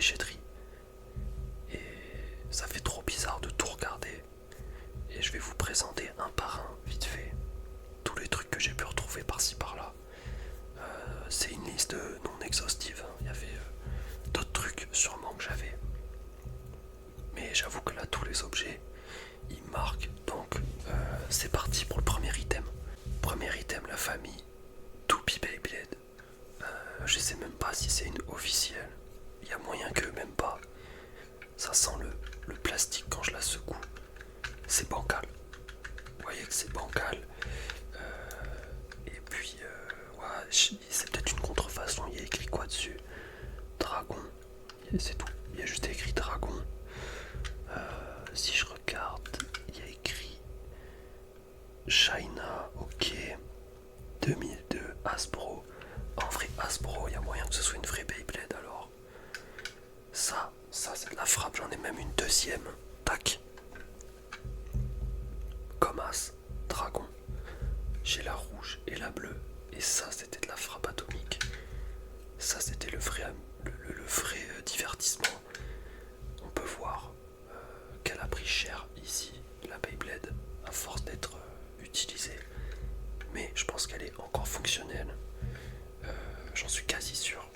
déchetterie. Et ça fait trop bizarre de tout regarder. Et je vais vous présenter un par un, vite fait, tous les trucs que j'ai pu retrouver par-ci par-là. C'est une liste non exhaustive, hein. Il y avait d'autres trucs sûrement que j'avais. Mais j'avoue que là, tous les objets, ils marquent. Donc, c'est parti pour le premier item. Premier item, la famille Toupee Beyblade. Je sais même pas si c'est une officielle. Il y a moyen que même pas. Ça sent le plastique quand je la secoue. C'est bancal. Vous voyez que c'est bancal. Et puis, ouais, c'est peut-être une contrefaçon. Il y a écrit quoi dessus? Dragon. C'est tout. Il y a juste écrit dragon. Si je regarde, il y a écrit China, ok. 2002, Hasbro. En vrai, Hasbro, il y a moyen que ce soit une vraie Beyblade alors. Ça c'est de la frappe, j'en ai même une deuxième. Tac. Comme As, dragon. J'ai la rouge et la bleue. Et ça, c'était de la frappe atomique. Ça, c'était le vrai divertissement. On peut voir qu'elle a pris cher ici, la Beyblade, à force d'être utilisée. Mais je pense qu'elle est encore fonctionnelle. J'en suis quasi sûr.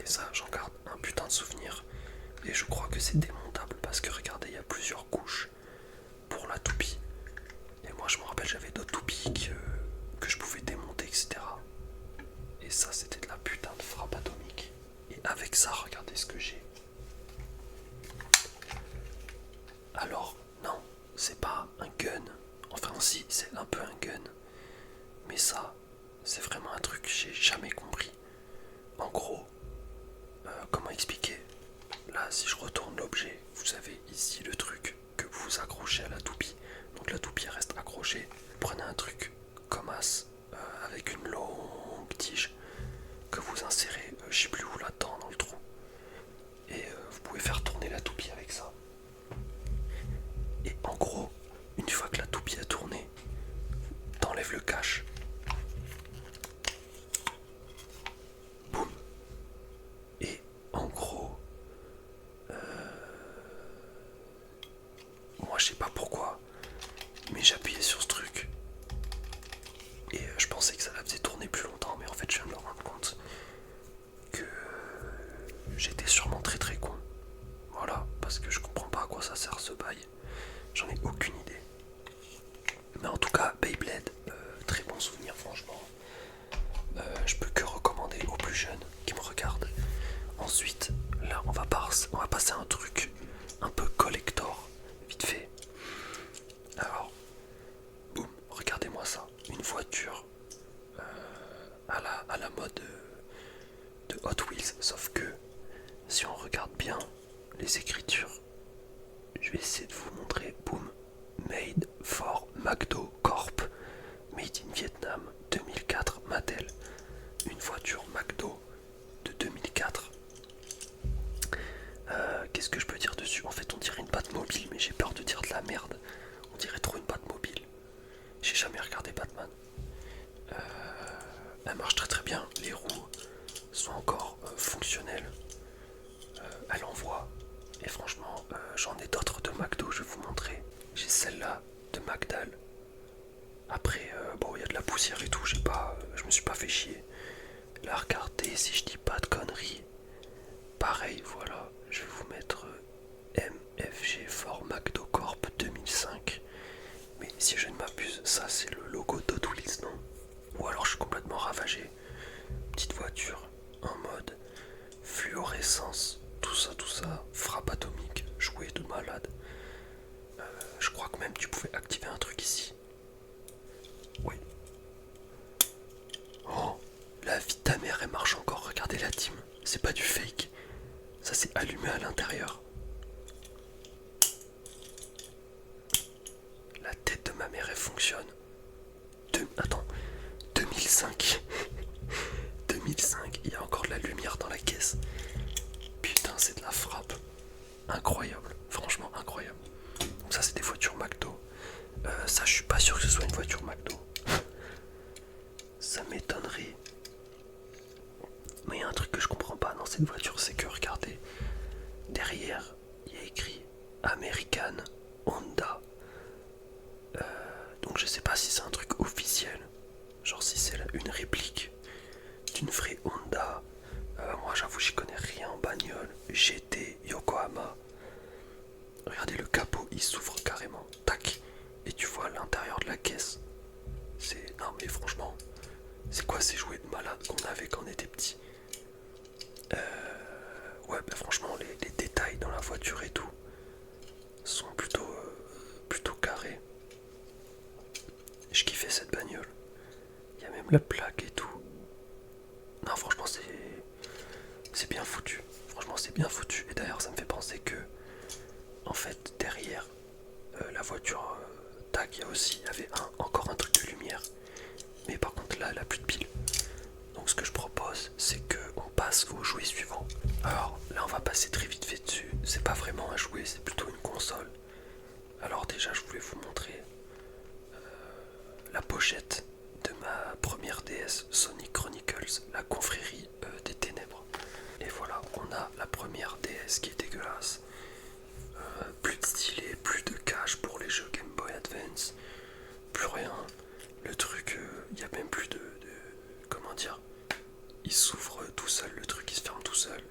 Et ça, j'en garde un putain de souvenir. Et je crois que c'est démontable parce que regardez, il y a plusieurs couches pour la toupie. Et moi, je me rappelle, j'avais d'autres toupies que je pouvais démonter, etc. Et ça, c'était de la putain de frappe atomique. Et avec ça, regardez ce que j'ai. Alors, non, c'est pas un gun. Enfin, si, c'est un peu un gun. Mais ça, c'est vraiment un truc que j'ai jamais compris. En gros, comment expliquer? Là, si je retourne l'objet, vous avez ici le truc que vous accrochez à la toupie. Donc la toupie reste accrochée. Prenez un truc comme As, avec une longue tige que vous insérez, je sais plus où là-dedans, dans le trou. Et vous pouvez faire tourner la toupie avec ça. Et en gros, une fois que la toupie a tourné, t'enlèves le cache. Boum. Et en gros, moi je sais pas pourquoi, mais j'appuyais sur ce truc. Et je pensais que ça la faisait tourner plus longtemps, mais en fait je viens de me rendre compte que j'étais sûrement très très con. Voilà, parce que je comprends pas à quoi ça sert ce bail. J'en ai aucune idée. Mais en tout cas, Beyblade, très bon souvenir franchement. Je peux que recommander aux plus jeunes qui me regardent. Ensuite, là on va passer à un truc un peu collector, vite fait. Alors, boum, regardez-moi ça. Une voiture à la mode de Hot Wheels, sauf que si on regarde bien les écritures, je vais essayer de vous montrer. Boom, Made for McDo Corp, Made in Vietnam 2004 Mattel. Une voiture McDo de 2004. Qu'est-ce que je peux dire dessus? En fait, on dirait une Batmobile, mais j'ai peur de dire de la merde. On dirait trop une Batmobile. J'ai jamais regardé Batman. Elle marche très très bien. Les roues sont encore fonctionnelles. Elle envoie. Et franchement, j'en ai d'autres de McDo, je vais vous montrer. J'ai celle-là de McDal. Après, bon, il y a de la poussière et tout, je me suis pas fait chier. Là, regardez, si je dis pas de conneries. Pareil, voilà, je vais vous mettre MFG for McDo Corp 2005. Mais si je ne m'abuse, ça c'est le logo d'Hot Wheels, non? Ou alors je suis complètement ravagé. Petite voiture en mode fluorescence, tout ça, frappe atomique, jouet de malade. Je crois que même tu pouvais activer un truc ici. Oui. Oh, la vie de ta mère, elle marche encore, regardez la team. C'est pas du fake. Ça s'est allumé à l'intérieur. La tête de ma mère, elle fonctionne. Attends, 2005. 2005, il y a encore de la lumière dans la caisse. Putain, c'est de la frappe. Incroyable, franchement incroyable. Donc ça, c'est des voitures McDo. Ça, je suis pas sûr que ce soit une voiture McDo. Ça m'étonnerait. Mais il y a un truc que je comprends pas dans cette voiture, c'est que regardez, pas si c'est un truc officiel. Genre si c'est une réplique d'une vraie Honda. Moi j'avoue j'y connais rien en bagnole. GT, Yokohama. Regardez le capot, il s'ouvre carrément. Tac. Et tu vois l'intérieur de la caisse. C'est... Non mais franchement, c'est quoi ces jouets de malade qu'on avait quand on était petit? Ouais bah franchement les détails dans la voiture et tout sont plutôt carrés. Je kiffais cette bagnole. Il y a même la plaque et tout. Non franchement c'est bien foutu. Franchement c'est bien foutu. Et d'ailleurs ça me fait penser que en fait derrière la voiture tac, il y avait encore un truc de lumière. Mais par contre là elle a plus de pile. Donc ce que je propose c'est qu'on passe au jouet suivant. Alors là on va passer très vite fait dessus. C'est pas vraiment un jouet, c'est plutôt une console. Alors déjà je voulais vous montrer la pochette de ma première DS Sonic Chronicles, la confrérie des ténèbres. Et voilà, on a la première DS qui est dégueulasse. Plus de stylet, plus de cache pour les jeux Game Boy Advance, plus rien. Le truc, il n'y a même plus de... Comment dire? Il s'ouvre tout seul, le truc il se ferme tout seul.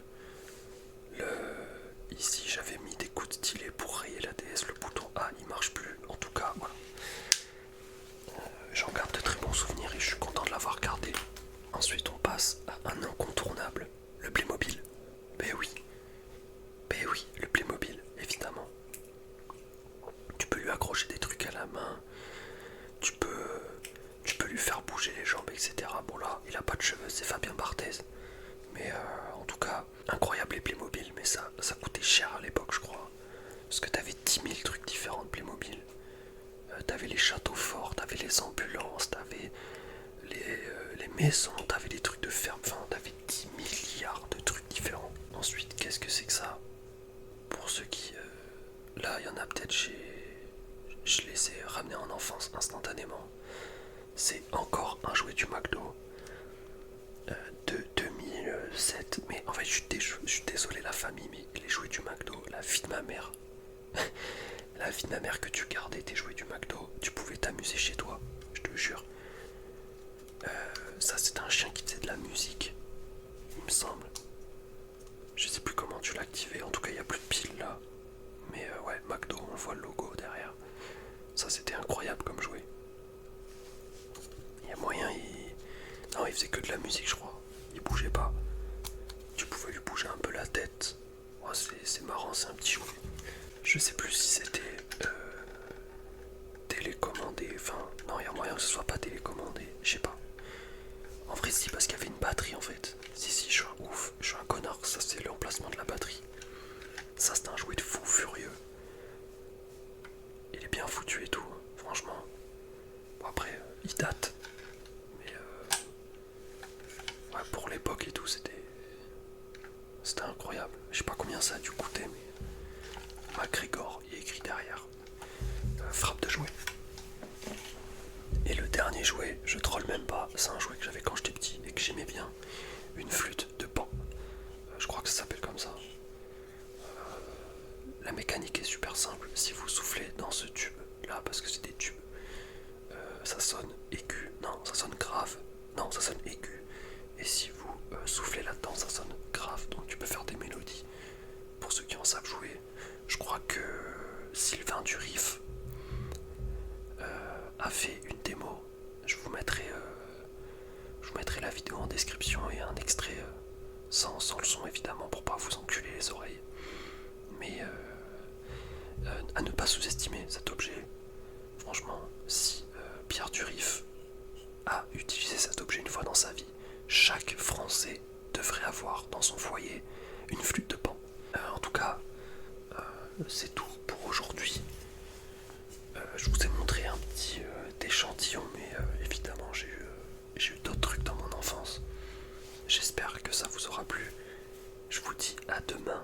Ici j'avais mis des coups de stylet pour rayer la DS, le bouton A il marche plus, en tout cas voilà. J'en garde de très bons souvenirs et je suis content de l'avoir gardé. Ensuite on passe à un incontournable, le Playmobil. Ben oui, le Playmobil, évidemment. Tu peux lui accrocher des trucs à la main, tu peux lui faire bouger les jambes, etc. Bon là, il a pas de cheveux, c'est Fabien Barthez. Mais en tout cas, incroyable les Playmobil, mais ça coûtait cher à l'époque je crois. Parce que t'avais 10 000 trucs différents de Playmobil. T'avais les châteaux forts, t'avais les ambulances, t'avais les maisons, t'avais les trucs de ferme, enfin t'avais 10 milliards de trucs différents. Ensuite, qu'est-ce que c'est que ça? Pour ceux qui... là, il y en a peut-être, je les ai ramenés en enfance instantanément. C'est encore un jouet du McDo de 2007. Mais en fait, je suis désolé la famille, mais les jouets du McDo, la vie de ma mère... La vie de ma mère que tu gardais tes jouets du McDo, tu pouvais t'amuser chez toi, je te jure. Ça c'était un chien qui faisait de la musique, il me semble. Je sais plus comment tu l'activais, en tout cas il n'y a plus de piles là. Mais ouais, McDo, on voit le logo derrière. Ça c'était incroyable comme jouet. Il y a moyen, non il faisait que de la musique je crois, il bougeait pas. Tu pouvais lui bouger un peu la tête. Oh, c'est marrant, c'est un petit jouet. Je sais plus si c'était télécommandé, enfin non il y a moyen que ce soit pas télécommandé, je sais pas. En vrai si, parce qu'il y avait une batterie en fait. Si, je suis un ouf, je suis un connard, ça c'est l'emplacement de la batterie. Ça c'est un jouet de fou furieux. Il est bien foutu et tout, hein, franchement. Bon après, il date. Mais ouais, pour l'époque et tout, c'était incroyable. Je sais pas combien ça a dû coûter, mais McGregor, il est écrit derrière. Frappe de jouet. Et le dernier jouet, je troll même pas, c'est un jouet que j'avais quand j'étais petit et que j'aimais bien. Une flûte de Pan. Je crois que ça s'appelle comme ça. La mécanique est super simple. Si vous soufflez dans ce tube là, parce que c'est des tubes, ça sonne aigu. Non, ça sonne grave. Non, ça sonne aigu. Et si vous soufflez là-dedans, ça sonne grave. Donc tu peux faire des mélodies. Pour ceux qui en savent jouer, je crois que Sylvain Durif a fait une démo. Je vous mettrai la vidéo en description et un extrait sans le son évidemment pour pas vous enculer les oreilles. Mais à ne pas sous-estimer cet objet. Franchement, si Pierre Durif a utilisé cet objet une fois dans sa vie, chaque Français devrait avoir dans son foyer une flûte de Pan. En tout cas, c'est tout pour aujourd'hui. Je vous ai montré un petit échantillon, mais évidemment j'ai eu d'autres trucs dans mon enfance. J'espère que ça vous aura plu. Je vous dis à demain